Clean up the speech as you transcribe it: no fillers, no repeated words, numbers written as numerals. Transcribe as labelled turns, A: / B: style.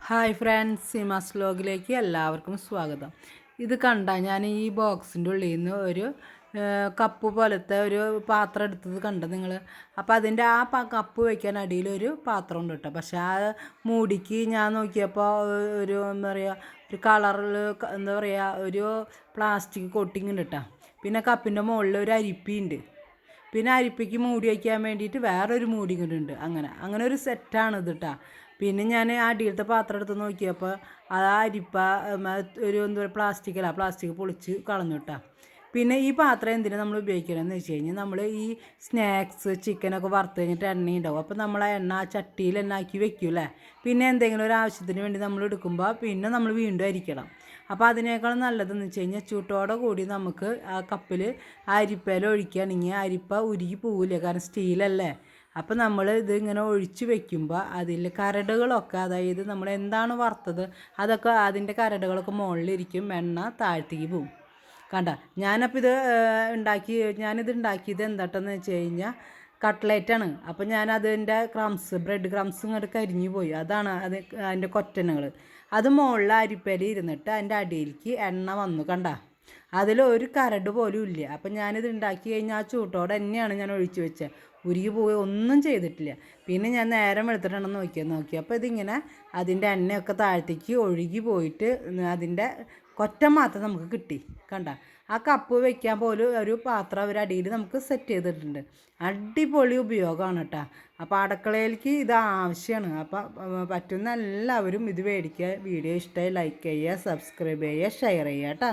A: Hi friends, Seemas വ്ലോഗിലേക്ക് എല്ലാവർക്കും സ്വാഗതം. ഇത് കണ്ട ഞാൻ ഈ ബോക്സിൻ്റെ ഉള്ളിൽ നിന്ന് ഒരു കപ്പ് പോലത്തെ ഒരു പാത്രം എടുത്തത് കണ്ട നിങ്ങൾ. അപ്പോൾ അതിൻ്റെ ആ കപ്പ് വയ്ക്കാൻ അടിയിലൊരു പാത്രം ഉണ്ട് കേട്ടോ. പക്ഷേ ആ മൂടിക്ക് ഞാൻ നോക്കിയപ്പോൾ ഒരു എന്താ പറയുക, ഒരു കളറിൽ എന്താ പറയുക, ഒരു പ്ലാസ്റ്റിക് കോട്ടിങ് ഉണ്ട് കേട്ടോ. പിന്നെ കപ്പിൻ്റെ മുകളിൽ ഒരു അരിപ്പിയുണ്ട്. പിന്നെ അരിപ്പിക്ക് മൂടി വയ്ക്കാൻ വേണ്ടിയിട്ട് വേറൊരു മൂടി ഉണ്ട്. അങ്ങനെ ഒരു സെറ്റാണ് ഇത് കേട്ടോ. പിന്നെ ഞാൻ ആ അടിയിലത്തെ പാത്രം എടുത്ത് നോക്കിയപ്പോൾ ആ അരിപ്പ ഒരു എന്താ പറയുക, പ്ലാസ്റ്റിക് പൊളിച്ച് കളഞ്ഞു കേട്ടോ. പിന്നെ ഈ പാത്രം എന്തിനാണ് നമ്മൾ ഉപയോഗിക്കണമെന്ന് വെച്ച് കഴിഞ്ഞാൽ, നമ്മൾ ഈ സ്നാക്സ് ചിക്കനൊക്കെ വറുത്ത് കഴിഞ്ഞിട്ട് എണ്ണ ഉണ്ടാവും. അപ്പോൾ നമ്മൾ ആ എണ്ണ ആ ചട്ടിയിൽ എണ്ണ ആക്കി വെക്കൂലേ. പിന്നെ എന്തെങ്കിലും ഒരു ആവശ്യത്തിന് വേണ്ടി നമ്മൾ എടുക്കുമ്പോൾ പിന്നെ നമ്മൾ വീണ്ടും അരിക്കണം. അപ്പോൾ അതിനേക്കാൾ നല്ലതെന്ന് വെച്ച് കഴിഞ്ഞാൽ ചൂട്ടോടെ കൂടി നമുക്ക് ആ കപ്പിൽ അരിപ്പയിൽ ഒഴിക്കുകയാണെങ്കിൽ അരിപ്പ ഉരുകി പോവില്ല, കാരണം സ്റ്റീലല്ലേ. അപ്പോൾ നമ്മൾ ഇത് ഇങ്ങനെ ഒഴിച്ച് വെക്കുമ്പോൾ അതിൽ കരടുകളൊക്കെ, അതായത് നമ്മൾ എന്താണ് വറുത്തത് അതൊക്കെ അതിൻ്റെ കരടുകളൊക്കെ മുകളിലിരിക്കും, എണ്ണ താഴ്ത്തേക്ക് പോവും. കണ്ട, ഞാനിത് ഉണ്ടാക്കിയത് എന്താട്ടെന്ന് വെച്ച് കഴിഞ്ഞാൽ കട്ട്ലേറ്റാണ്. അപ്പോൾ ഞാനതിൻ്റെ ബ്രെഡ് ക്രംസ് ഇങ്ങോട്ട് കരിഞ്ഞു പോയി. അതാണ് അതിൻ്റെ കൊറ്റനുകൾ. അത് മുകളിൽ അരിപ്പയിൽ ഇരുന്നിട്ട് അതിൻ്റെ അടിയിലേക്ക് എണ്ണ വന്നു. കണ്ട, അതിലൊരു കരട് പോലും ഇല്ല. അപ്പം ഞാനിത് ഉണ്ടാക്കി കഴിഞ്ഞാൽ ആ ചൂട്ടോടെ തന്നെയാണ് ഞാൻ ഒഴിച്ച് വെച്ചത്. ഉരുകി പോവുക ഒന്നും ചെയ്തിട്ടില്ല. പിന്നെ ഞാൻ നേരം എടുത്തിട്ടുണ്ടെന്ന് നോക്കി അപ്പോൾ ഇതിങ്ങനെ അതിൻ്റെ എണ്ണയൊക്കെ താഴത്തേക്ക് ഒഴുകി പോയിട്ട് അതിൻ്റെ കൊറ്റം മാത്രം നമുക്ക് കിട്ടി. കണ്ട, ആ കപ്പ് വയ്ക്കാൻ പോലും ഒരു പാത്രം അവരടിയിൽ നമുക്ക് സെറ്റ് ചെയ്തിട്ടുണ്ട്. അടിപൊളി ഉപയോഗമാണ് കേട്ടോ. അപ്പോൾ അടുക്കളയിലേക്ക് ഇത് ആവശ്യമാണ്. അപ്പോൾ പറ്റുന്ന എല്ലാവരും ഇത് മേടിക്കുക. വീഡിയോ ഇഷ്ടമായി ലൈക്ക് ചെയ്യുക, സബ്സ്ക്രൈബ് ചെയ്യുക, ഷെയർ ചെയ്യുക കേട്ടോ.